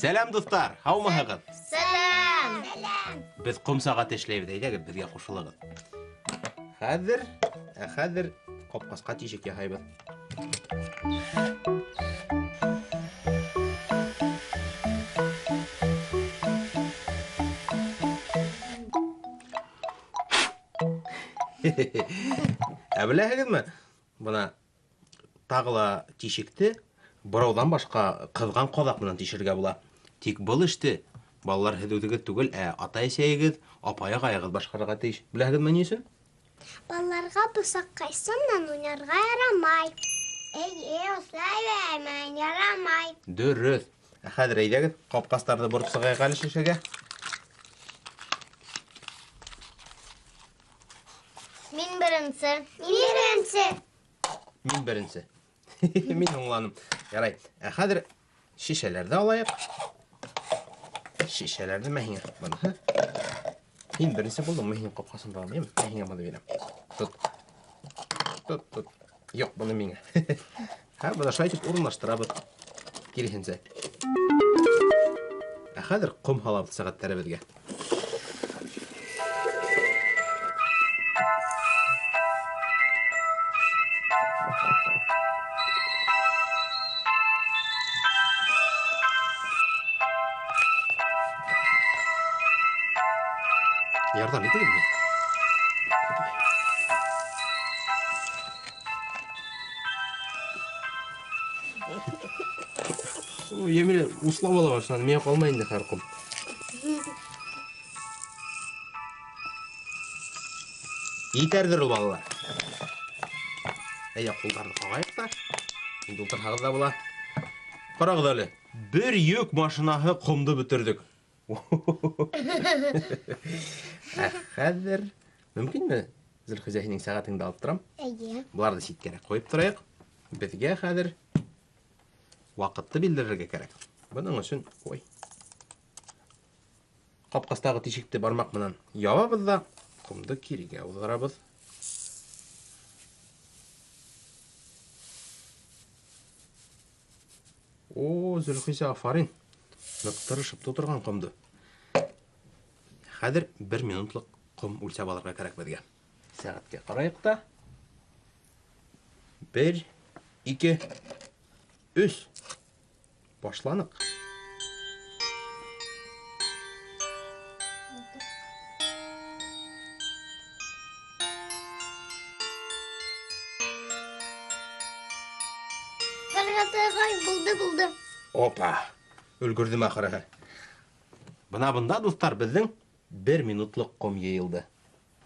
Сәлам достар, һаумыһығыҙ? Сәлам! Без ҡом сәғәт эшләйбеҙ, әйҙәгеҙ, беҙгә ҡушылығыҙ. Хәҙер ҡапҡасҡа тишек яһайбыҙ. Ә беләһегеҙме? Бына тағыла тишекте бұраудан башҡа ҡыҙған ҡаҙаҡ менән тишергә була. Тик был эште балалар һеҙ үҙегеҙ түгел, ә ата-әсәйегеҙ, апай-ағайығыҙ башҡарырға тейеш. Беләһегеҙме ни өсөн? Балаларға бысаҡ ҡайсымнан уйнарға ярамай. Ослайбаймын, ярамай. Дөрөҫ. Ә хәҙер әйҙәгеҙ, ҡапҡастарҙы бороп сығайыҡ әле шешәгә. Мин беренсе. Мин беренсе. Мин һуңланым. Ярай. Ә хәҙер шешәләрҙе алайыҡ. Шешәләрҙе мә һиңә. Быныһы. Һин беренсе булдың, мә һиңә ҡапҡасын да алмайым. Мә һиңә быны бирәм. Тот. Юҡ, быны миңә. Бына шулай итеп урынлаштырабыҙ. Киреһенсә. Ә хәҙер ҡом һалабыҙ сәғәттәребеҙгә. Ярҙам итегеҙме? Емеле, услап ала башланы, миңә ҡалмай инде хәҙер ҡом. Етәрҙер ул балалар. Әйҙә, ҡулдарҙы ҡағайыҡ та. Инде ултырһағыҙ да була. Ҡарағыҙ әле, бер йөк машинаһы ҡомды бөтөрҙөк. Ә хәҙер мөмкинме? Зөлхизә, һинең сәғәтеңде алып торам. Әйе. Быларҙы ситкәрәк ҡуйып торайыҡ. Беҙгә хәҙер ваҡытты билдерергә кәрәк. Бының өсөн, ҡапҡастағы тишекте бармаҡ менән ябабыҙ да, ҡомды кирегә уҙғарабыҙ. О, Зөлхизә, афарин. Ныҡ тырышып тоторған ҡомды. Хәҙер 1 минутлыҡ ҡом үлсәп алырға кәрәк беҙгә. Сәғәткә ҡарайыҡ та. 1, 2, 3. Башланыҡ. Булды. Опа! Өлгөрҙөм ахырыһы. Бына бында, дуҫтар, беҙҙең 1 минутлыҡ ҡом йыйылды.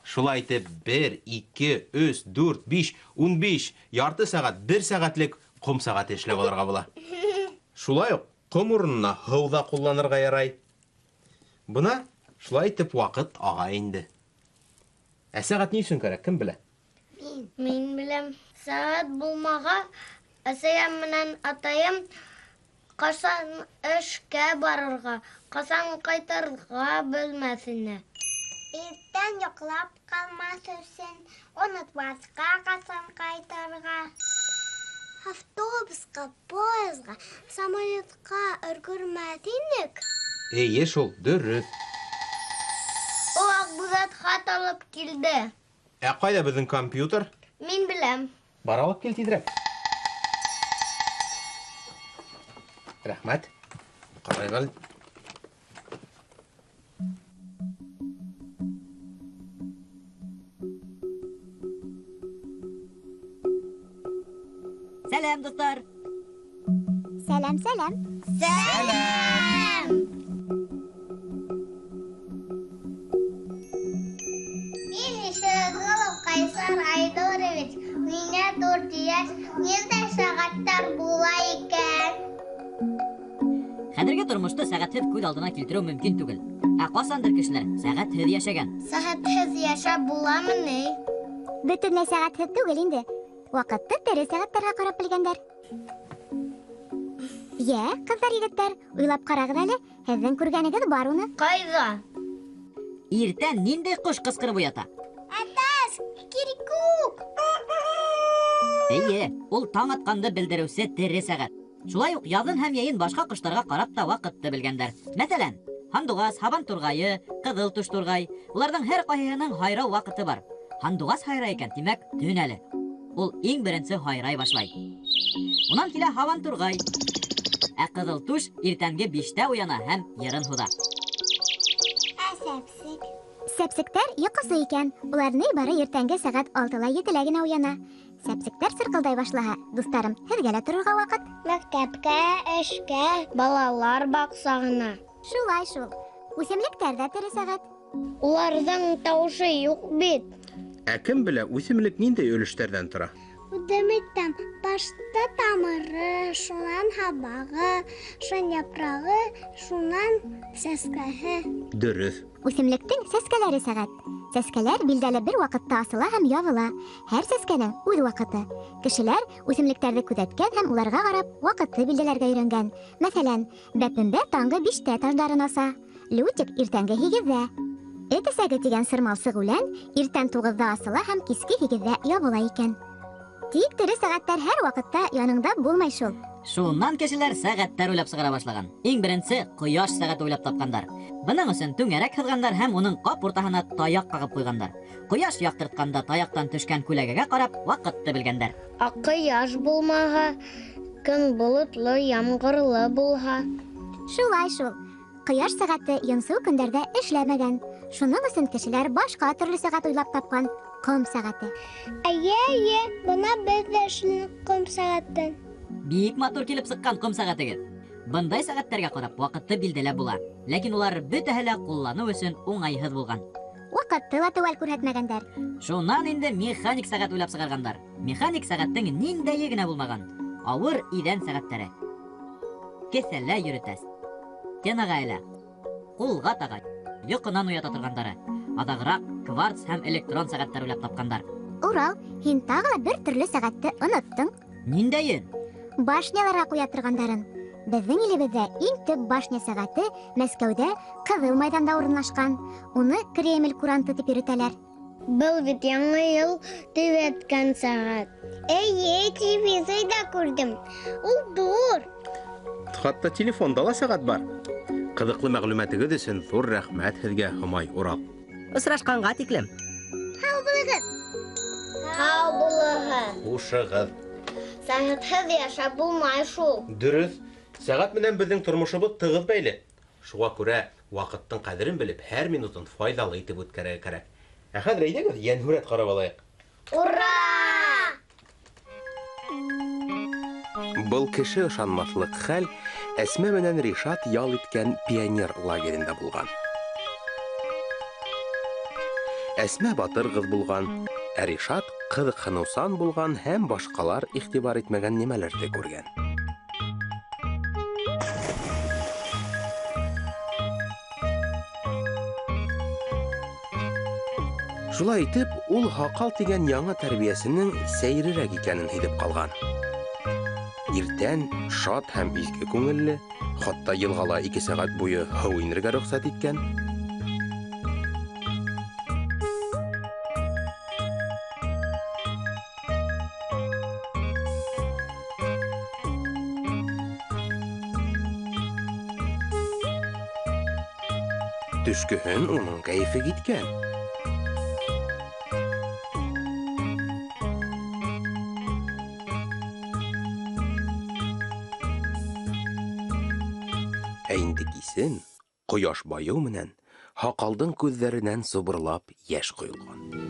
Шулай итеп 1, 2, 3, 4, 5, 15, ярты сәғәт, 1 сәғәтлек ҡом сәғәте эшләп алырға була. Шулай уҡ ҡом урынына һыу ҙа ҡулланырға ярай. Бына шулай итеп ваҡыт аға инде. Ә сәғәт ни өсөн кәрәк, кем белә? Мин беләм. Сәғәт булмаға, әсәйем менән атайым ҡасан эшкә барырға, ҡасан ҡайтырға белмәҫенә. Иртән йоҡлап ҡалмаҫ өсөн, онотмаҫҡа ҡасан ҡайтырға. Автобусҡа, поездға, самолетҡа өлгөрмәҫ инек. Эйе шул, дөрөҫ. О, Аҡбуҙат хат алып килде. Ә ҡайҙа беҙҙең компьютер? Мин беләм. Бар алып кил тиҙерәк. Рәхмәт. Ҡарайғал. Сәләм, дуҫтар. Сәләм. Ҡайсар Айдорович, миңә 4 йәш, ниндәй сәғәттәр була икән? Хәҙерге тормошто сәғәтһеҙ күҙ алдына килтереү мөмкин түгел. Ә ҡасандыр кешеләр сәғәтһеҙ йәшәгән. Сәғәтһеҙ йәшәп буламы ни? Бөтөнләй сәғәтһеҙ түгел инде. Ваҡытты тере сәғәттәргә ҡарап белгәндәр. Йә, ҡыҙҙар, егеттәр, уйлап ҡарағыҙ әле, һеҙҙең күргәнегеҙ бар уны. Ҡайҙа? Иртән ниндәй ҡош ҡысҡырып уята? Атас, кирикүк! Эйе, ул таң атҡанды белдереүсе тере сәғәт. Шулай ук яҙын һәм йәйен башка ҡоштарға ҡарап та ваҡытты белгәндәр. Мәҫәлән, һандуғас, һабан турғайы, ҡыҙыл туш турғай. Уларҙың һәр ҡайһыһының һайрау ваҡыты бар. Һандуғас һайрай икән, тимәк, төн әле. Ул иң беренсе һайрай башлай. Унан килә һабан турғай. Ә ҡыҙыл туш иртәнге 5-тә уяна һәм йырын һуҙа. Сәпсек. Сәпсектәр йоҡосы икән. Улар ни бары иртәнге сәғәт 6-7 генә уяна. Сәпсектәр сырҡылдай башлаһа, дуҫтарым, һеҙгә лә торорға ваҡыт. Мәктәпкә, эшкә, балалар баҡсаһына. Шулай шул. Үҫемлектәр ҙә тере сәғәт. Уларҙың тауышы юҡ бит. Ә кем белә, үҫемлек ниндәй өлөштәрҙән тора? Үҙемиттән башта тамыры, шунан һабағы, шунан япрағы, шунан сәскәһе. Дөрөҫ. Үҫемлектең сәскәләре сәғәт. Сәскәләр билдәле бер ваҡытта асыла һәм ябыла. Һәр сәскәнең үҙ ваҡыты. Кешеләр үҫемлектәрҙе күҙәткән һәм уларға ҡарап ваҡытты билдәләргә өйрәнгән. Мәҫәлән, бәпембә таңғы 5-тә таждарын аса, лютик иртәнге 8-дә. Эт эсәге тигән сырмалсыҡ үлән иртән 9-да асыла һәм киске 2-дә ябыла икән. Тик тере сәғәттәр һәр ваҡытта яныңда булмай шул. Шуннан кешеләр сәғәттәр уйлап сығара башлаған. Иң беренсе ҡояш сәғәт уйлап тапҡандар. Бының өсөн түңәрәк һыҙғандар һәм уның ҡап уртаһына таяҡ ҡағып ҡуйғандар. Ҡояш яҡтыртҡанда таяҡтан төшкән күләгәгә ҡарап ваҡытты белгәндәр. Ҡояш булмаһа, көн болотлы, ямғырлы булһа. Шулай шул. Ҡояш сәғәте йонсоу көндәрҙә эшләмәгән. Шуның өсөн кешеләр башҡа төрлө сәғәт уйлап тапҡан. Ҡом сәғәте. Эйе, бына беҙ ҙә эшләнек ҡом сәғәттән. Бик матур килеп сыҡҡан ҡом сәғәтегеҙ. Бындай сәғәттәргә ҡарап ваҡытты билдәләп була. Ләкин улар бөтәһе лә ҡулланыу өсөн уңайһыҙ булған. Ваҡытты ла теүәл күрһәтмәгәндәр. Шунан инде механик сәғәт уйлап сығарғандар. Механик сәғәттең ниндәйе генә булмаған. Ауыр иҙән сәғәттәре. Кеҫәлә йөрөтәс. Стенаға элә. Ҡулға тағай. Йоҡонан уята торғандары. Аҙағыраҡ кварц һәм электрон сәғәттәр уйлап тапҡандар. Урал, һин тағы ла бер төрлө сәғәтте оноттоң. Ниндәйен? Башняларға ҡуя торғандарын. Беҙҙең илебеҙҙә иң төп башня сәғәте Мәскәүҙә Ҡыҙыл майҙанда урынлашҡан. Уны Кремль куранты тип йөрөтәләр. Был бит яңы йыл тип әйткән сәғәт. Эйе, телевизорҙа күрҙем. Ул ҙур. Хатта телефонда ла сәғәт бар. Ҡыҙыҡлы мәғлүмәтегеҙ өсөн ҙур рәхмәт һеҙгә, Һомай Урал. Осрашҡанға тиклем. Һау булығыҙ. Хушығыҙ. Сәғәтһеҙ йәшәп булмай шул. Дөрөҫ. Сәғәт менән беҙҙең тормошобоҙ тығыҙ бәйле. Шуға күрә ваҡыттың ҡәҙерен белеп, һәр минутын файҙалы итеп үткәрергә кәрәк. Ә хәҙер әйҙәгеҙ, йәнһүрәт ҡарап алайыҡ. Ура! Был кеше ышанмаҫлыҡ хәл Әсмә менән Ришат ял иткән пионер лагерында булған. Әсмә батыр ҡыҙ булған, ә Ришат ҡыҙыҡһыныусан булған һәм башҡалар иғтибар итмәгән нимәләрҙе күргән. Шулай итеп, ул Һаҡал тигән яңы тәрбиәсенең сәйерерәк икәнен һиҙеп ҡалған. Иртән шат һәм изге күңелле, хатта йылғала 2 сәғәт буйы һыу инергә рөхсәт иткән. Төшкөһөн уның кәйефе киткән. Ә инде кисен, ҡояш байыу менән, Һаҡалдың күҙҙәренән субырлап йәш ҡойолған.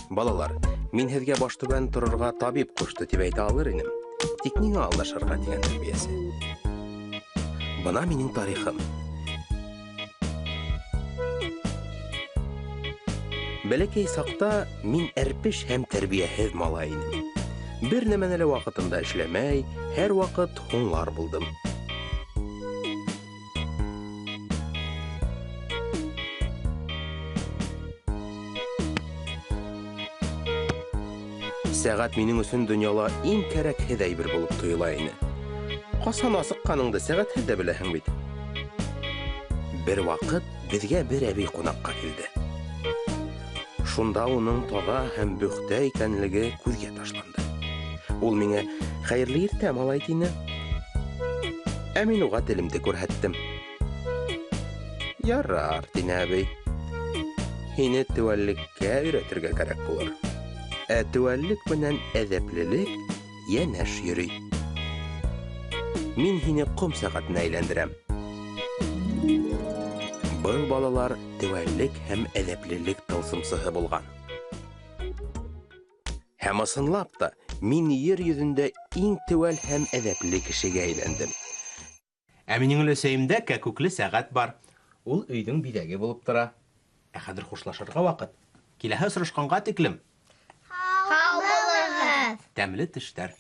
Балалар, мин һеҙгә баш түбән торырға табип ҡушты тип әйтә алыр инем. Тик ниңә алдашырға дигән тәрбиәсе. Бына минең тарихым. Бәләкәй саҡта мин әрпеш һәм тәрбиәһеҙ малай инем. Бер нәмәне лә ваҡытында эшләмәй, һәр ваҡыт һуңлар булдым. Сәғәт минең өсөн донъяла иң кәрәкһеҙ әйбер булып тойола ине. Ҡасан асыҡҡаныңды сәғәтһеҙ дә беләһең бит. Бер ваҡыт беҙгә бер әбей ҡунаҡҡа килде. Шунда уның таҙа һәм бөхтә икәнлеге күҙгә ташланды. Ул миңә «Хәйерле иртә, малай» тине. Ә мин уға телемде күрһәттем. «Ярар», тине әбей. «Һине теүәллеккә өйрәтергә кәрәк булыр. Ә теүәллек менән әҙәплелек йәнәш йөрөй. Мин һине ҡом сәғәтенә әйләндерәм». Был балалар теүәллек һәм әҙәплелек тылсымсыһы булған. Һәм ысынлап та, мин ер йөҙөндә иң теүәл һәм әҙәпле кешегә әйләндем. Ә минең өләсәйемдә кәкүкле сәғәт бар. Ул өйҙөң биҙәге булып тора. Ә хәҙер хушлашырға ваҡыт. Киләһе осрашҡанға тиклем. Һау булығыҙ! Тәмле тештәр.